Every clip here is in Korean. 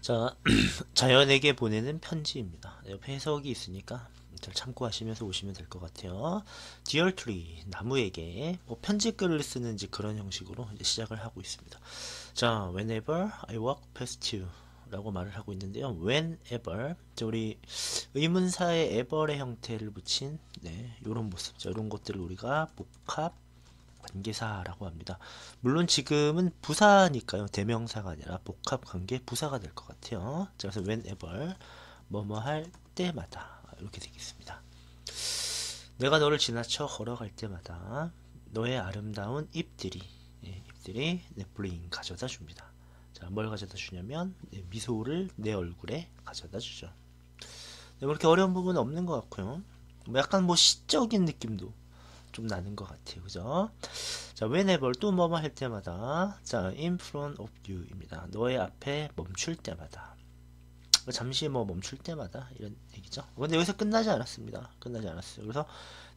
자, 자연에게 보내는 편지입니다. 옆에 해석이 있으니까 잘 참고하시면서 오시면 될 것 같아요. Dear Tree, 나무에게 뭐 편지글을 쓰는지 그런 형식으로 이제 시작을 하고 있습니다. 자, Whenever I walk past you 라고 말을 하고 있는데요. Whenever, 우리 의문사의 ever의 형태를 붙인 이런 모습, 이런 것들을 우리가 복합 관계사라고 합니다. 물론 지금은 부사니까요. 대명사가 아니라 복합 관계 부사가 될 것 같아요. 자, 그래서 whenever 뭐뭐 할 때마다 이렇게 되겠습니다. 내가 너를 지나쳐 걸어갈 때마다 너의 아름다운 잎들이 bring 가져다 줍니다. 자, 뭘 가져다 주냐면 미소를 내 얼굴에 가져다 주죠. 그렇게 어려운 부분은 없는 것 같고요. 약간 뭐 시적인 느낌도 좀 나는 것 같아요. 그죠? 자, whenever 또 뭐뭐 할 때마다. 자, in front of you 입니다. 너의 앞에 멈출 때마다. 잠시 뭐 멈출 때마다 이런 얘기죠. 근데 여기서 끝나지 않았습니다. 끝나지 않았어요. 그래서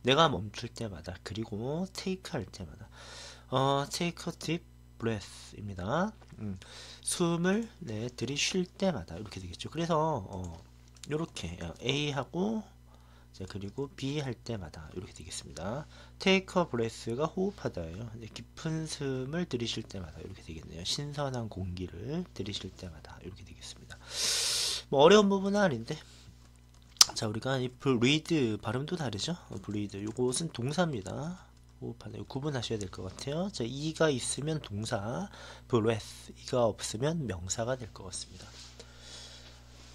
내가 멈출 때마다 그리고 take 할 때마다 take a deep breath 입니다. 숨을 들이쉴 때마다 이렇게 되겠죠. 그래서 이렇게 A하고 그리고 B 할 때마다 이렇게 되겠습니다. take a breath가 호흡하다예요. 깊은 숨을 들이쉴 때마다 이렇게 되겠네요. 신선한 공기를 들이쉴 때마다 이렇게 되겠습니다. 뭐 어려운 부분은 아닌데, 자, 우리가 이 breathe 발음도 다르죠. breathe 요것은 동사입니다. 호흡하다 구분하셔야 될 것 같아요. 자, 이가 있으면 동사, breath 이가 없으면 명사가 될 것 같습니다.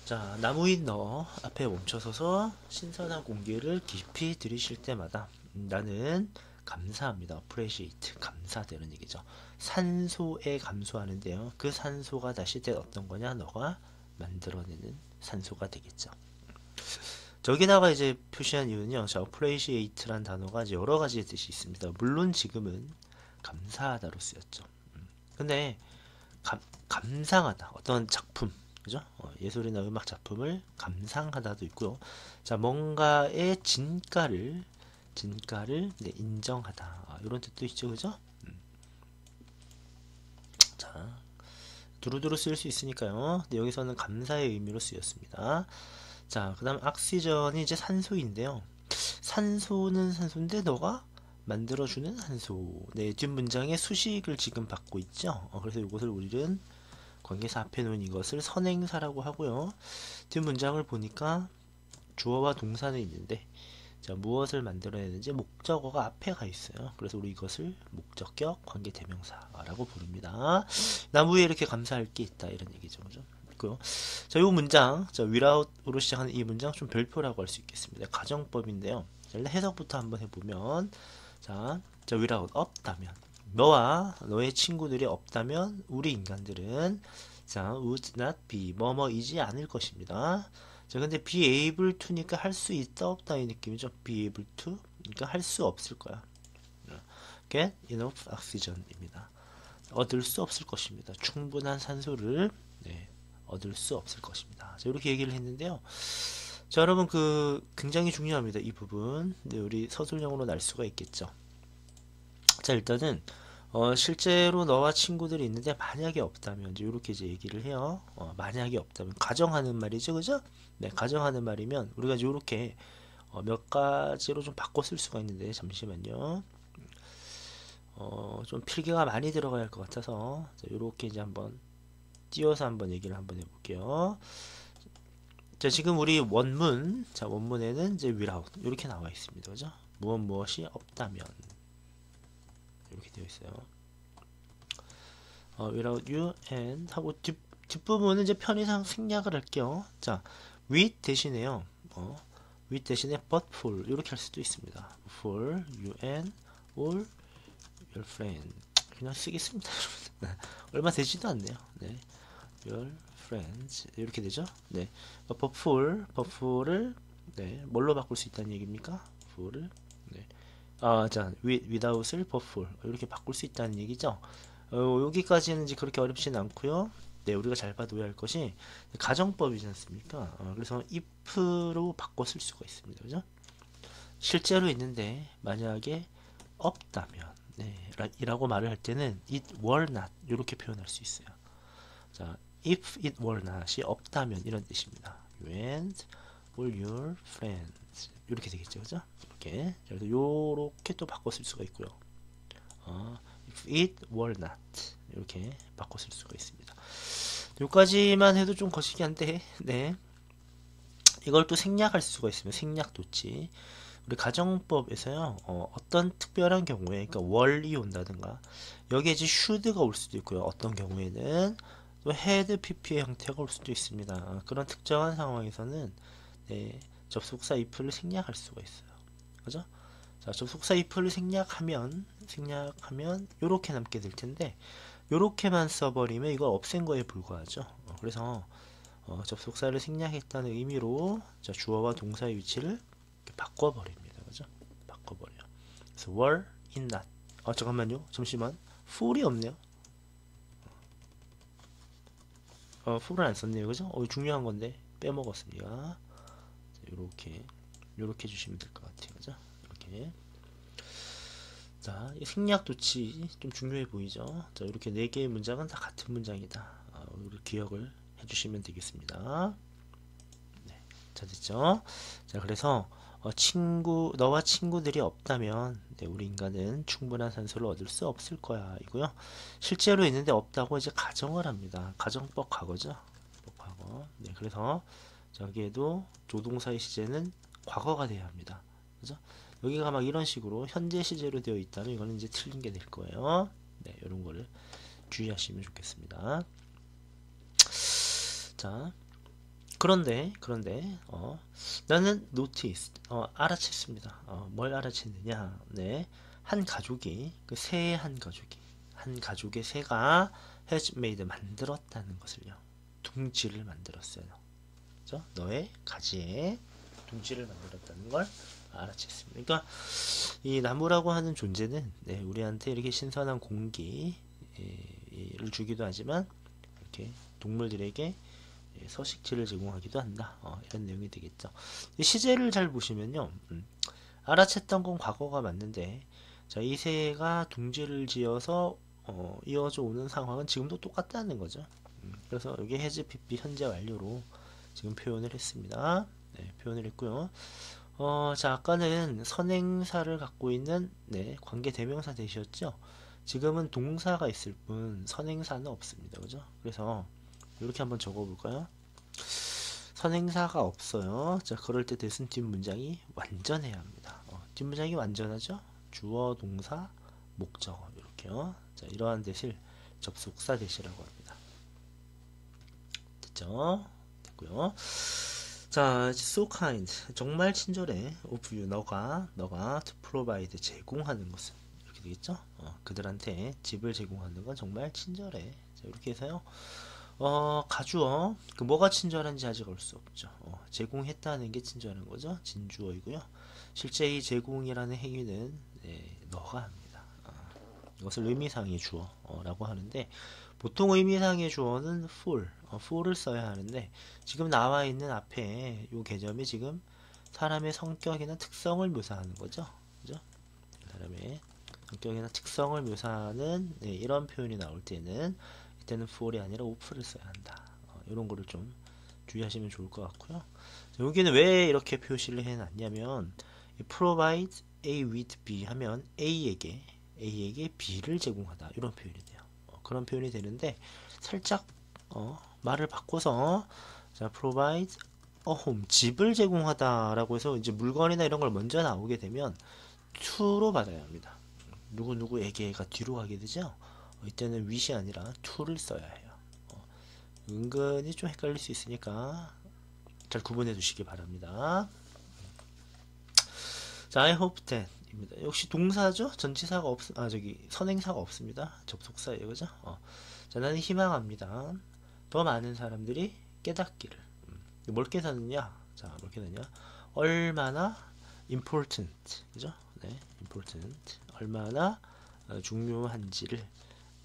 자, 나무인 너 앞에 멈춰서서 신선한 공기를 깊이 들이쉴 때마다 나는 감사합니다. appreciate 감사되는 얘기죠. 산소에 감소하는데요. 그 산소가 다시 어떤 거냐? 너가 만들어내는 산소가 되겠죠. 저기다가 이제 표시한 이유는요. 자, appreciate란 단어가 이제 여러 가지 뜻이 있습니다. 물론 지금은 감사하다로 쓰였죠. 근데 감상하다 어떤 작품, 그죠? 예술이나 음악 작품을 감상하다도 있고요. 자, 뭔가의 진가를 인정하다 이런 뜻도 있죠, 그죠? 자, 두루두루 쓸 수 있으니까요. 근데 여기서는 감사의 의미로 쓰였습니다. 자, 그다음 옥시전이 이제 산소인데요. 산소는 산소인데 너가 만들어주는 산소. 네, 뒷 문장에 수식을 지금 받고 있죠. 그래서 이것을 우리는 관계사 앞에 놓은 이것을 선행사라고 하고요. 뒷 문장을 보니까 주어와 동사는 있는데, 자, 무엇을 만들어내는지 목적어가 앞에 가 있어요. 그래서 우리 이것을 목적격 관계대명사라고 부릅니다. 나무에 이렇게 감사할 게 있다 이런 얘기죠. 그죠? 있고요. 자, 이 문장, 자, without으로 시작하는 이 문장 좀 별표라고 할 수 있겠습니다. 가정법인데요. 자, 일단 해석부터 한번 해보면, 자, without 없다면, 너와 너의 친구들이 없다면 우리 인간들은 자, would not be 뭐뭐이지 않을 것입니다. 자, 근데 be able to니까 할 수 있다 없다 이 느낌이죠. be able to 그러니까 할 수 없을 거야. get enough oxygen입니다. 얻을 수 없을 것입니다. 충분한 산소를 얻을 수 없을 것입니다. 자, 이렇게 얘기를 했는데요. 자, 여러분 굉장히 중요합니다. 이 부분. 우리 서술형으로 날 수가 있겠죠. 자, 일단은 실제로 너와 친구들이 있는데 만약에 없다면 이렇게 얘기를 해요. 만약에 없다면 가정하는 말이죠, 그죠? 네, 가정하는 말이면 우리가 이렇게 몇 가지로 좀 바꿔 쓸 수가 있는데 잠시만요. 좀 필기가 많이 들어가야 할 것 같아서 이렇게 이제 한번 띄워서 한번 얘기를 한번 해볼게요. 자, 지금 우리 원문, 자, 원문에는 이제 without 이렇게 나와 있습니다, 그죠? 무엇이 없다면 이렇게 되어 있어요. without you and 하고 뒷부분은 이제 편의상 생략을 할게요. 자, with 대신에요. with 대신에 but for 이렇게 할 수도 있습니다. for you and all your friend 그냥 쓰겠습니다. 얼마 되지도 않네요. 네, your friends 이렇게 되죠. 네, but for를 뭘로 바꿀 수 있다는 얘기입니까? for를 자, without을 but for 이렇게 바꿀 수 있다는 얘기죠. 여기까지는 이제 그렇게 어렵진 않고요. 네, 우리가 잘 봐둬야 할 것이 가정법이지 않습니까? 그래서 if로 바꿔 쓸 수가 있습니다. 그죠? 실제로 있는데 만약에 없다면 이라고 말을 할 때는 it were not 이렇게 표현할 수 있어요. 자, if it were not이 없다면 이런 뜻입니다. You and all your friends 이렇게 되겠죠, 그죠? 이렇게. 그래서 요렇게 또 바꿔 쓸 수가 있고요. if it were not 이렇게 바꿔 쓸 수가 있습니다. 요까지만 해도 좀 거시기한데, 네. 이걸 또 생략할 수가 있으면 생략 도치. 우리 가정법에서요, 어떤 특별한 경우에, 그러니까 월이 온다든가, 여기에 이제 should가 올 수도 있고요. 어떤 경우에는 또 had pp의 형태가 올 수도 있습니다. 그런 특정한 상황에서는, 네, 접속사 if를 생략할 수가 있어요. 그죠? 자, 접속사 if를 생략하면 요렇게 남게 될 텐데, 요렇게만 써버리면 이걸 없앤 거에 불과하죠. 그래서, 접속사를 생략했다는 의미로, 자, 주어와 동사의 위치를 바꿔버립니다. 그죠? 바꿔버려. 그래서 were in not. 잠깐만요. 잠시만. full이 없네요. full을 안 썼네요. 그죠? 중요한 건데 빼먹었습니다. 요렇게 주시면 될 것 같아요. 그죠? 이렇게. 자, 이 생략 도치 좀 중요해 보이죠? 자, 이렇게 4개의 문장은 다 같은 문장이다. 우리 기억을 해주시면 되겠습니다. 네, 자, 됐죠? 자, 그래서 너와 친구들이 없다면, 네, 우리 인간은 충분한 산소를 얻을 수 없을 거야 이고요. 실제로 있는데 없다고 이제 가정을 합니다. 가정법 과거죠. 과거. 네, 그래서 여기에도 조동사의 시제는 과거가 돼야 합니다. 그죠? 여기가 막 이런 식으로 현재 시제로 되어 있다면 이거는 이제 틀린 게 될 거예요. 네, 이런 거를 주의하시면 좋겠습니다. 자, 그런데 나는 noticed, 알아챘습니다. 뭘 알아챘느냐? 네, 한 가족이, 새의 한 가족의 새가 has made, 만들었다는 것을요. 둥지를 만들었어요. 그죠? 너의 가지에 둥지를 만들었다는 걸 알아챘습니다. 그러니까 이 나무라고 하는 존재는, 네, 우리한테 이렇게 신선한 공기를 주기도 하지만 이렇게 동물들에게 서식지를 제공하기도 한다. 이런 내용이 되겠죠. 시제를 잘 보시면요, 알아챘던 건 과거가 맞는데, 자, 이 새가 둥지를 지어서 이어져 오는 상황은 지금도 똑같다는 거죠. 그래서 여기 has pp 현재 완료로 지금 표현을 했습니다. 네, 표현을 했고요. 자, 아까는 선행사를 갖고 있는, 네, 관계 대명사 대시였죠. 지금은 동사가 있을 뿐 선행사는 없습니다. 그죠? 그래서 이렇게 한번 적어볼까요? 선행사가 없어요. 자, 그럴 때 대신 뒷문장이 완전해야 합니다. 뒷문장이 완전하죠? 주어, 동사, 목적어 이렇게요. 자, 이러한 대실 접속사 대시라고 합니다. 됐죠? 됐고요. 자, so kind, 정말 친절해. of you, 너가 to provide, 제공하는 것은 이렇게 되겠죠? 그들한테 집을 제공하는 건 정말 친절해. 자, 이렇게 해서요. 가주어, 뭐가 친절한지 아직 알 수 없죠. 제공했다는 게 친절한 거죠. 진주어이고요. 실제 이 제공이라는 행위는, 네, 너가 합니다. 이것을 의미상의 주어라고 하는데, 보통 의미상의 주어는 for를 써야 하는데, 지금 나와 있는 앞에 이 개념이 지금 사람의 성격이나 특성을 묘사하는 거죠. 그죠? 사람의 성격이나 특성을 묘사하는, 네, 이런 표현이 나올 때는 이때는 for이 아니라 of를 써야 한다. 이런 거를 좀 주의하시면 좋을 것 같고요. 자, 여기는 왜 이렇게 표시를 해놨냐면, provide A with B 하면 A에게 B를 제공하다, 이런 표현이 돼요. 그런 표현이 되는데, 살짝 말을 바꿔서, 자, provide a home, 집을 제공하다 라고 해서 이제 물건이나 이런 걸 먼저 나오게 되면 to로 받아야 합니다. 누구누구에게가 뒤로 가게 되죠. 이때는 with이 아니라 to를 써야 해요. 은근히 좀 헷갈릴 수 있으니까 잘 구분해 두시기 바랍니다. 자, I hope that 입니다. 역시 동사죠? 전치사가 선행사가 없습니다. 접속사예요. 그죠? 자, 나는 희망합니다. 더 많은 사람들이 깨닫기를. 뭘 깨닫느냐? 자, 뭘 깨닫느냐? 얼마나 important. 그죠? 네, important. 얼마나 중요한지를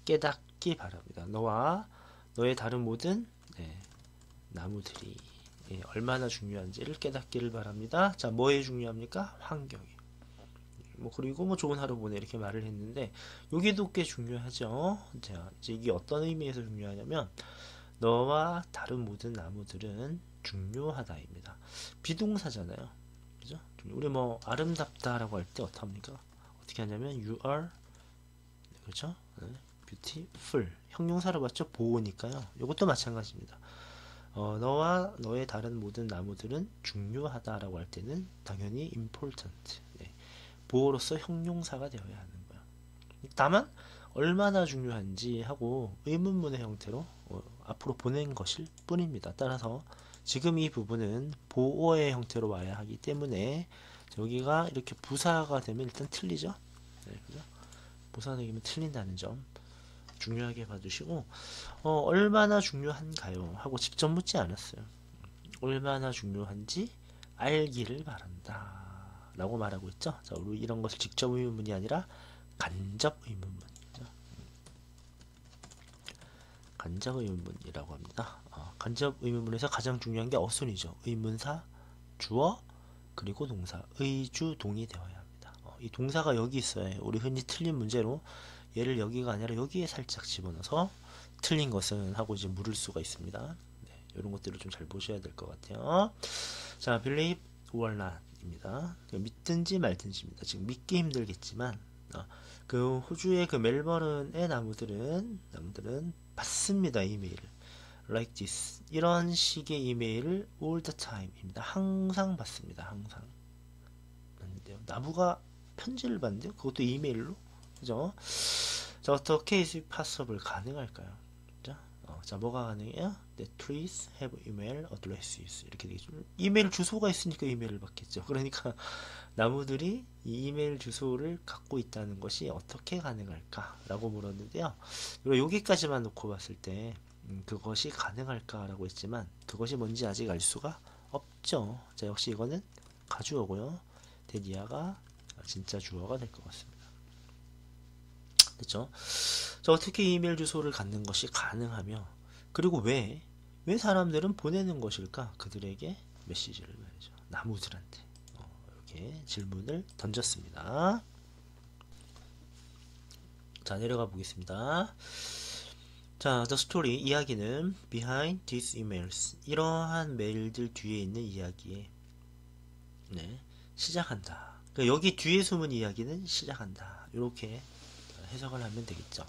깨닫기 바랍니다. 너와 너의 다른 모든, 네, 나무들이, 예, 얼마나 중요한지를 깨닫기를 바랍니다. 자, 뭐에 중요합니까? 환경이. 그리고 좋은 하루 보내, 이렇게 말을 했는데, 여기도 꽤 중요하죠. 자, 이제 이게 어떤 의미에서 중요하냐면, 너와 다른 모든 나무들은 중요하다입니다. 비동사잖아요. 그죠? 우리 뭐 아름답다라고 할 때 어떡합니까? 어떻게 하냐면 you are 그렇죠? 네. beautiful 형용사로 봤죠? 보호니까요. 이것도 마찬가지입니다. 너와 너의 다른 모든 나무들은 중요하다라고 할 때는 당연히 important 네. 보호로서 형용사가 되어야 하는 거예요. 다만 얼마나 중요한지 하고 의문문의 형태로 앞으로 보낸 것일 뿐입니다. 따라서 지금 이 부분은 보어의 형태로 와야 하기 때문에 여기가 이렇게 부사가 되면 일단 틀리죠. 네, 그죠? 부사가 되면 틀린다는 점 중요하게 봐주시고 얼마나 중요한가요? 하고 직접 묻지 않았어요. 얼마나 중요한지 알기를 바란다 라고 말하고 있죠. 자, 우리 이런 것을 직접 의문문이 아니라 간접 의문문 간접 의문문이라고 합니다. 간접 의문문에서 가장 중요한 게 어순이죠. 의문사, 주어, 그리고 동사, 의주, 동이 되어야 합니다. 이 동사가 여기 있어요. 우리 흔히 틀린 문제로 얘를 여기가 아니라 여기에 살짝 집어넣어서 틀린 것은 하고 이제 물을 수가 있습니다. 네, 이런 것들을 좀 잘 보셔야 될 것 같아요. 자, believe or not입니다. 믿든지 말든지입니다. 지금 믿기 힘들겠지만 그 호주의 그 멜버른의 나무들은 받습니다. 이메일을 like this 이런 식의 이메일을 all the time입니다. 항상 받습니다. 항상 맞는데요. 나무가 편지를 받는데요. 그것도 이메일로 그죠? 자, 어떻게 is it possible 가능할까요? 자, 뭐가 가능해요? The trees have email addresses 이렇게 되겠죠. 이메일 주소가 있으니까 이메일을 받겠죠. 그러니까 나무들이 이 이메일 주소를 갖고 있다는 것이 어떻게 가능할까? 라고 물었는데요. 여기까지만 놓고 봤을 때 그것이 가능할까? 라고 했지만 그것이 뭔지 아직 알 수가 없죠. 자, 역시 이거는 가주어고요. 데니아가 진짜 주어가 될 것 같습니다. 됐죠? 자, 어떻게 이메일 주소를 갖는 것이 가능하며 그리고 왜 사람들은 보내는 것일까? 그들에게 메시지를 말이죠. 나무들한테 이렇게 질문을 던졌습니다. 자, 내려가 보겠습니다. 자, the story 이야기는 behind these emails 이러한 메일들 뒤에 있는 이야기에 네, 시작한다. 그러니까 여기 뒤에 숨은 이야기는 시작한다. 이렇게 해석을 하면 되겠죠.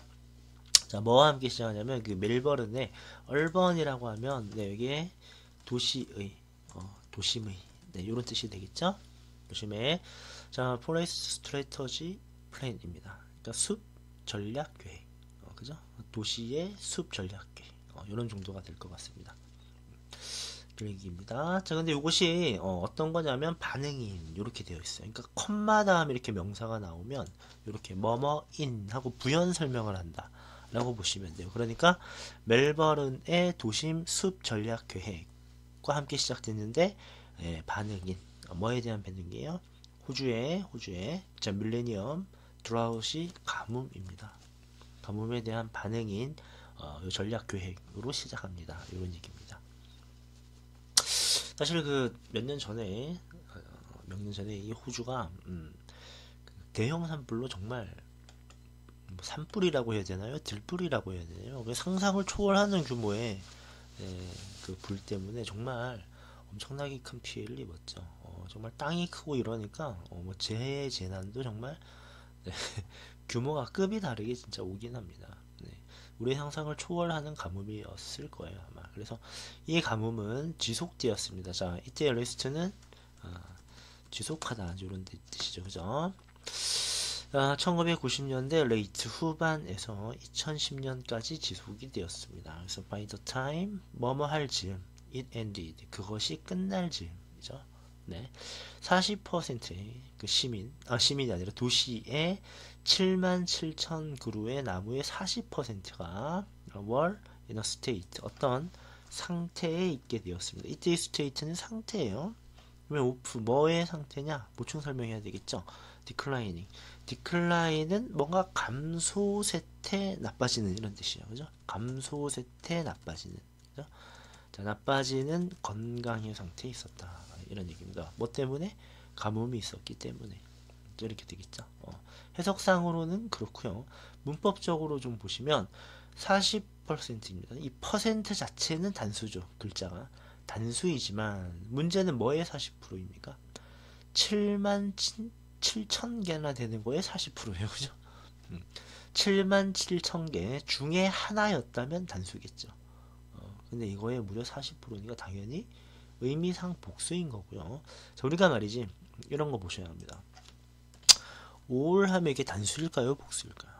자, 뭐와 함께 시작하냐면 그 멜버른의 얼번이라고 하면 네, 여기에 도시의 도심의 네, 이런 뜻이 되겠죠. 도심의 자, 포레스트 스트래터지 플랜입니다. 그러니까 숲 전략 계획 그죠? 도시의 숲 전략 계획 이런 정도가 될 것 같습니다. 그 얘기입니다. 자, 근데 이것이 어떤 거냐면 반응인 이렇게 되어 있어요. 그러니까 컴마 다음에 이렇게 명사가 나오면 이렇게 뭐뭐인 하고 부연 설명을 한다 라고 보시면 돼요. 그러니까 멜버른의 도심 숲 전략 계획과 함께 시작됐는데 반응인 뭐에 대한 반응이에요? 호주의 자, 밀레니엄 드라웃이 가뭄입니다. 가뭄에 대한 반응인 전략 계획으로 시작합니다. 이런 얘기입니다. 사실 그 몇 년 전에 이 호주가 대형 산불로 정말 뭐 산불이라고 해야 되나요? 들불이라고 해야 되나요? 상상을 초월하는 규모의 그 불 때문에 정말 엄청나게 큰 피해를 입었죠. 정말 땅이 크고 이러니까 뭐 재해 재난도 정말 네, 규모가 급이 다르게 진짜 오긴 합니다. 네, 우리의 상상을 초월하는 가뭄이었을 거예요 아마. 그래서 이 가뭄은 지속되었습니다. 자, 이때의 리스트는 지속하다 이런 뜻이죠, 그죠? 1990년대 레이트 후반에서 2010년까지 지속이 되었습니다. 그래서 by the time 뭐뭐 할 즈음 it ended 그것이 끝날 즈음이죠. 네, 40%의 그 시민이 아니라 도시의 77,000그루의 나무의 40%가 were in a state 어떤 상태에 있게 되었습니다. 이때의 state는 상태예요. 그러면 오프 뭐의 상태냐? 보충 설명해야 되겠죠. declining. decline은 뭔가 감소세태 나빠지는 이런 뜻이에요. 그죠? 감소세태 나빠지는. 그죠? 자, 나빠지는 건강의 상태에 있었다. 이런 얘기입니다. 뭐 때문에? 가뭄이 있었기 때문에. 이렇게 되겠죠. 해석상으로는 그렇고요. 문법적으로 좀 보시면 퍼센트입니다. 이 퍼센트 자체는 단수죠. 글자가 단수이지만 문제는 뭐의 40%입니까? 7만 7천 개나 되는 거에 40%예요. 그죠? 7만 7천 개 중에 하나였다면 단수겠죠. 근데 이거에 무려 40%니까 당연히 의미상 복수인 거고요. 자, 우리가 말이지 이런 거 보셔야 합니다. all 하면 이게 단수일까요? 복수일까요?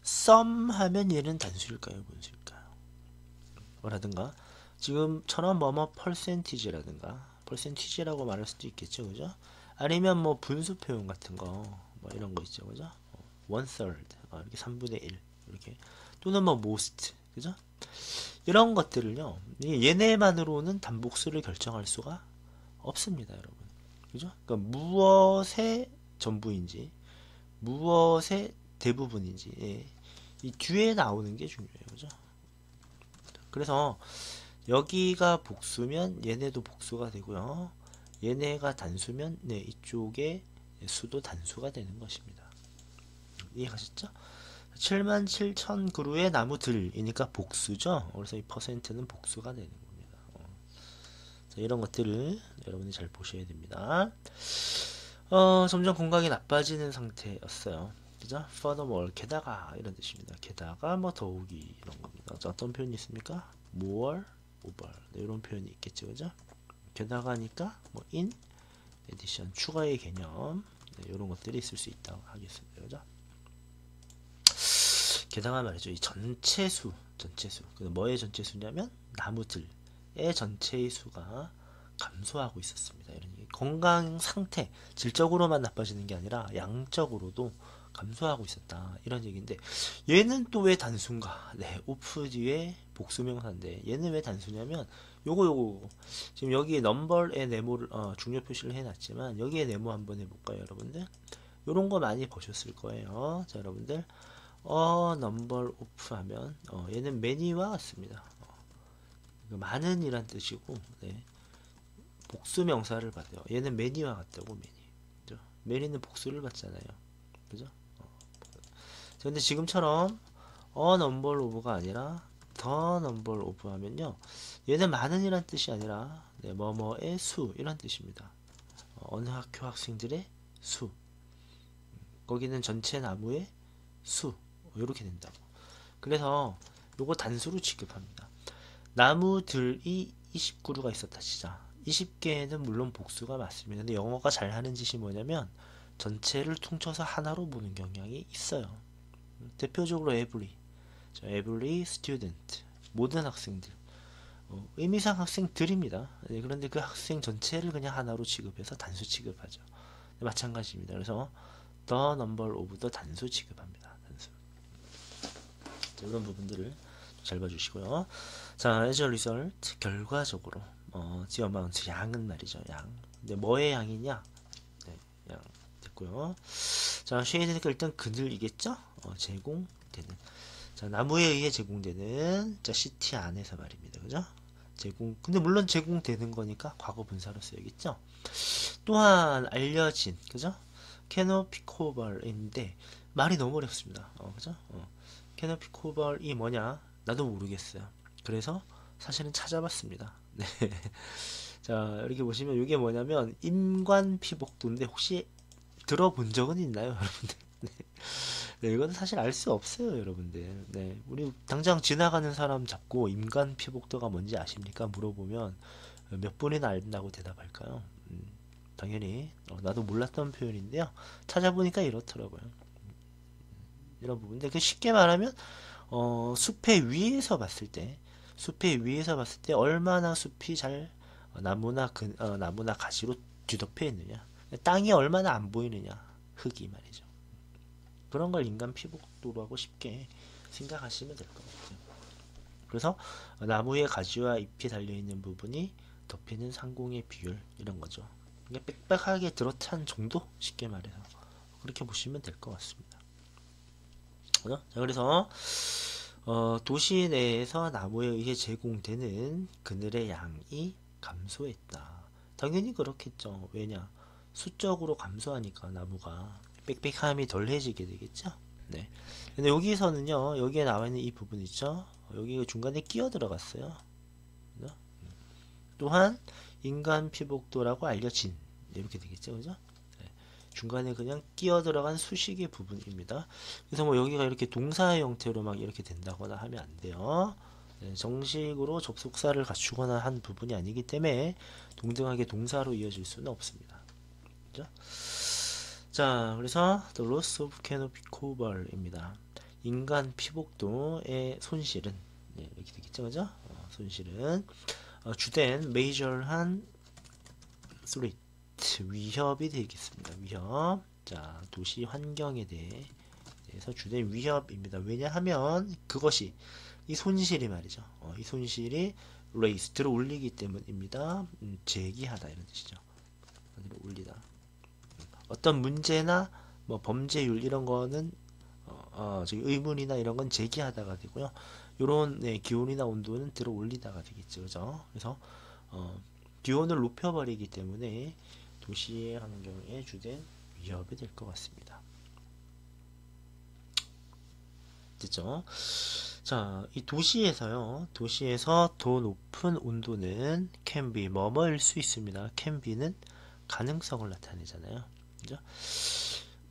sum 하면 얘는 단수일까요? 분수일까요? 라든가 지금처럼 뭐뭐 percentage라든가 percentage라고 말할 수도 있겠죠. 그죠? 아니면 뭐 분수 표현 같은 거 뭐 이런 거 있죠. 그죠? one third 이렇게 3분의 1 이렇게 또는 뭐 most 그죠? 이런 것들을요. 얘네만으로는 단복수를 결정할 수가 없습니다, 여러분. 그죠? 그러니까 무엇의 전부인지 무엇의 대부분인지 이 뒤에 나오는 게 중요해요. 그죠? 그래서 여기가 복수면 얘네도 복수가 되고요. 얘네가 단수면 이쪽에 수도 단수가 되는 것입니다. 이해가셨죠? 7만 7천 그루의 나무들이니까 복수죠. 그래서 이 퍼센트는 복수가 되는 겁니다. 자, 이런 것들을 여러분이 잘 보셔야 됩니다. 점점 건강이 나빠지는 상태였어요. 그죠? furthermore, 게다가 이런 뜻입니다. 게다가 뭐 더욱이 이런 겁니다. 자, 어떤 표현이 있습니까? more, over 이런 표현이 있겠죠. 그죠? 게다가니까 뭐 in addition 추가의 개념 이런 것들이 있을 수 있다고 하겠습니다. 그죠? 게다가 말이죠. 이 전체수. 뭐의 전체수냐면 나무들의 전체의 수가 감소하고 있었습니다. 이런 얘기. 건강 상태, 질적으로만 나빠지는 게 아니라 양적으로도 감소하고 있었다. 이런 얘기인데 얘는 또 왜 단수인가? 오프 뒤에 복수명사인데 얘는 왜 단수냐면 요거 지금 여기에 넘버의 네모를 중요 표시를 해놨지만 여기에 네모 한번 해볼까요, 여러분들? 요런 거 많이 보셨을 거예요. 자, 여러분들 넘버 오프 하면 얘는 many와 같습니다. 많은 이란 뜻이고 복수 명사를 받아요. 얘는 many와 같다고 many. 그죠? many는 복수를 받잖아요. 그죠? 근데 지금처럼 number of가 아니라 the number of 하면요. 얘는 많은 이란 뜻이 아니라 뭐뭐의 수 이란 뜻입니다. 어느 학교 학생들의 수. 거기는 전체 나무의 수. 이렇게 된다고. 그래서 요거 단수로 취급합니다. 나무들이 29그루가 있었다 치자. 20개는 물론 복수가 맞습니다. 근데 영어가 잘하는 짓이 뭐냐면 전체를 퉁쳐서 하나로 보는 경향이 있어요. 대표적으로 every student 모든 학생들 의미상 학생들입니다. 그런데 그 학생 전체를 그냥 하나로 취급해서 단수 취급하죠. 마찬가지입니다. 그래서 the number of도 단수 취급합니다. 단수. 자, 이런 부분들을 잘 봐주시고요. 자, as a result 결과적으로 the amount 양은 말이죠. 양. 근데 뭐의 양이냐? 양 됐고요. 자, 쉐이드니까 일단 그늘이겠죠? 제공되는. 자, 나무에 의해 제공되는 자 시티 안에서 말입니다. 그죠? 제공. 근데 물론 제공되는 거니까 과거 분사로 써야겠죠? 또한 알려진 그죠? 캐노피 코발인데 말이 너무 어렵습니다. 그죠? 캐노피 코발이 뭐냐? 나도 모르겠어요. 그래서 사실은 찾아봤습니다. 네. 자, 이렇게 보시면 이게 뭐냐면 임관 피복도인데 혹시 들어본 적은 있나요, 여러분들? 네, 이건 사실 알 수 없어요, 여러분들. 네, 우리 당장 지나가는 사람 잡고 임관 피복도가 뭔지 아십니까? 물어보면 몇 분이나 안다고 대답할까요? 당연히 나도 몰랐던 표현인데요. 찾아보니까 이렇더라고요. 이런 부분인데 그 쉽게 말하면 숲의 위에서 봤을 때 얼마나 숲이 잘 나무나 나무나 가지로 뒤덮여 있느냐, 땅이 얼마나 안 보이느냐, 흙이 말이죠. 그런 걸 인간 피복도라고 쉽게 생각하시면 될 것 같아요. 그래서 나무의 가지와 잎이 달려있는 부분이 덮이는 상공의 비율 이런 거죠. 빽빽하게 들어찬 정도? 쉽게 말해서 그렇게 보시면 될 것 같습니다. 자, 그래서 도시 내에서 나무에 의해 제공되는 그늘의 양이 감소했다. 당연히 그렇겠죠. 왜냐? 수적으로 감소하니까 나무가 빽빽함이 덜해지게 되겠죠. 네. 근데 여기서는요, 여기에 나와 있는 이 부분 있죠? 여기 중간에 끼어 들어갔어요. 그죠? 또한 인간 피복도라고 알려진 이렇게 되겠죠, 그죠? 네. 중간에 그냥 끼어 들어간 수식의 부분입니다. 그래서 뭐 여기가 이렇게 동사의 형태로 막 이렇게 된다거나 하면 안 돼요. 네, 정식으로 접속사를 갖추거나 한 부분이 아니기 때문에 동등하게 동사로 이어질 수는 없습니다. 그죠? 자, 그래서 The loss of canopy cover입니다. 인간 피복도의 손실은 네, 이렇게 되겠죠, 그죠? 손실은 주된 major한 threat 위협이 되겠습니다. 위협. 자, 도시 환경에 대해서 주된 위협입니다. 왜냐하면 그것이 이 손실이 말이죠. 이 손실이 raise 들어 올리기 때문입니다. 제기하다 이런 뜻이죠. 들어 올리다. 어떤 문제나 뭐 범죄율 이런 거는 저기 의문이나 이런 건 제기하다가 되고요. 요런 네, 기온이나 온도는 들어 올리다가 되겠죠. 그죠? 그래서 기온을 높여버리기 때문에 도시의 환경에 주된 위협이 될 것 같습니다. 됐죠? 자, 이 도시에서 더 높은 온도는 can be 뭐뭐일 수 있습니다. can be는 가능성을 나타내잖아요. 그죠?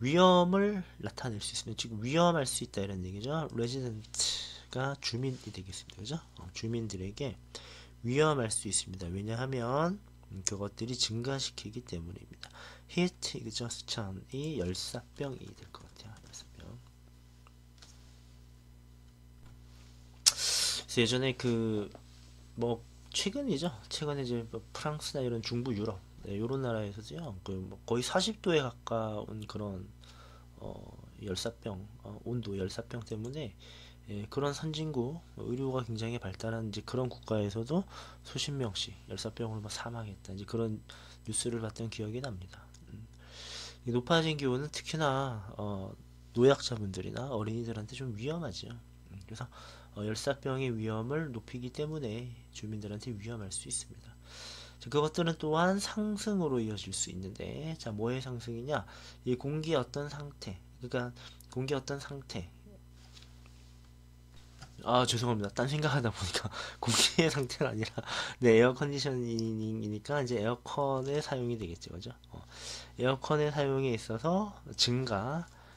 위험을 나타낼 수 있으면 즉 위험할 수 있다 이런 얘기죠. resident가 주민이 되겠습니다. 그죠? 주민들에게 위험할 수 있습니다. 왜냐하면 그것들이 증가시키기 때문입니다. heat exhaustion이 열사병이 될 것 같아요. 열사병. 그래서 예전에 뭐 최근이죠. 최근에 이제 뭐 프랑스나 이런 중부 유럽 네, 이런 나라에서도요. 뭐 거의 40도에 가까운 그런 열사병 온도 열사병 때문에 예, 그런 선진국 의료가 굉장히 발달한 이제 그런 국가에서도 수십 명씩 열사병으로 막 사망했다 이제 그런 뉴스를 봤던 기억이 납니다. 이 높아진 기온은 특히나 노약자분들이나 어린이들한테 좀 위험하죠. 그래서 열사병의 위험을 높이기 때문에 주민들한테 위험할 수 있습니다. 자, 그것들은 또한 상승으로 이어질 수 있는데, 자, 뭐의 상승이냐? 이 공기의 어떤 상태, 그러니까 공기의 어떤 상태. 아, 죄송합니다. 딴 생각하다 보니까 공기의 상태가 아니라 네, 에어 컨디셔닝이니까 이제 에어컨의 사용이 되겠죠, 그죠? 에어컨의 사용에 있어서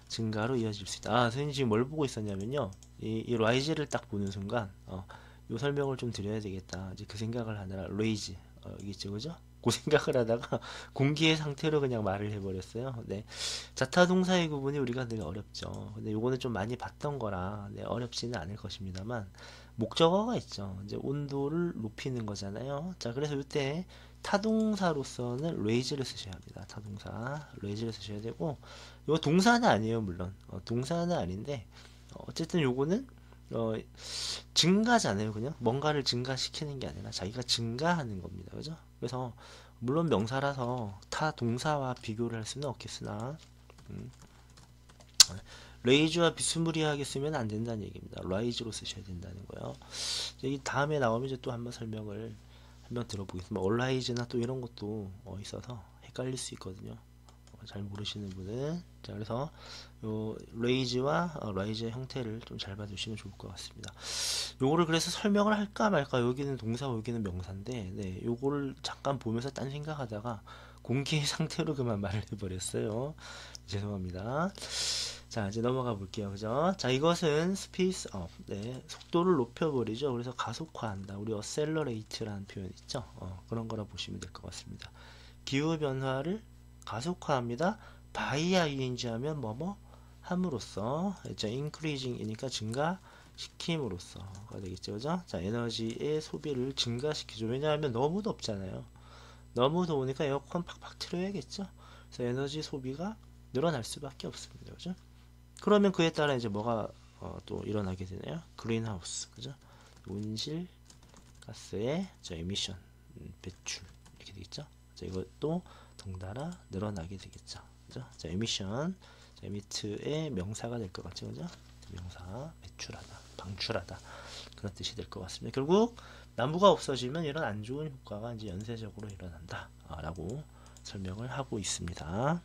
증가로 이어질 수 있다. 아, 선생님 지금 뭘 보고 있었냐면요. 이 라이즈를 딱 보는 순간, 요 설명을 좀 드려야 되겠다. 이제 그 생각을 하느라, 레이즈, 있죠, 그죠? 그 생각을 하다가 공기의 상태로 그냥 말을 해버렸어요. 네. 자타동사의 구분이 우리가 늘 어렵죠. 근데 요거는 좀 많이 봤던 거라, 네, 어렵지는 않을 것입니다만, 목적어가 있죠. 이제 온도를 높이는 거잖아요. 자, 그래서 이때 타동사로서는 raise를 쓰셔야 합니다. 타동사 raise를 쓰셔야 되고 이거 동사는 아니에요. 물론 동사는 아닌데 어쨌든 요거는 증가잖아요. 그냥 뭔가를 증가시키는 게 아니라 자기가 증가하는 겁니다. 그죠? 그래서 물론 명사라서 타동사와 비교를 할 수는 없겠으나 레이즈와 비스무리하게 쓰면 안 된다는 얘기입니다. 라이즈로 쓰셔야 된다는 거예요. 이 다음에 나오면 이제 또 한번 설명을 한번 들어보겠습니다. 얼라이즈나 또 이런 것도 있어서 헷갈릴 수 있거든요. 잘 모르시는 분은 자 그래서 요 레이즈와 라이즈의 형태를 좀 잘 봐주시면 좋을 것 같습니다. 요거를 그래서 설명을 할까 말까 여기는 동사 여기는 명사인데 네 요거를 잠깐 보면서 딴 생각하다가 공기의 상태로 그만 말을 해버렸어요. 죄송합니다. 자 이제 넘어가 볼게요. 그죠? 자 이것은 스피스 업 네, 속도를 높여버리죠. 그래서 가속화한다. 우리 accelerate라는 표현 있죠. 그런 거라 보시면 될 것 같습니다. 기후변화를 가속화합니다. by ing 하면 뭐뭐 함으로써 자 increasing이니까 증가시킴으로써가 되겠죠. 그죠? 자 에너지의 소비를 증가시키죠. 왜냐하면 너무 덥잖아요. 너무 더우니까 에어컨 팍팍 틀어야겠죠. 그래서 에너지 소비가 늘어날 수밖에 없습니다. 그죠? 그러면 그에 따라 이제 뭐가 또 일어나게 되나요? 그린하우스, 그죠? 온실 가스의 에미션, 배출 이렇게 되겠죠? 자, 이것도 덩달아 늘어나게 되겠죠. 그죠? 자, 에미션, 에미트의 명사가 될 것 같죠, 그죠? 명사, 배출하다, 방출하다 그런 뜻이 될 것 같습니다. 결국 나무가 없어지면 이런 안 좋은 효과가 이제 연쇄적으로 일어난다라고 설명을 하고 있습니다.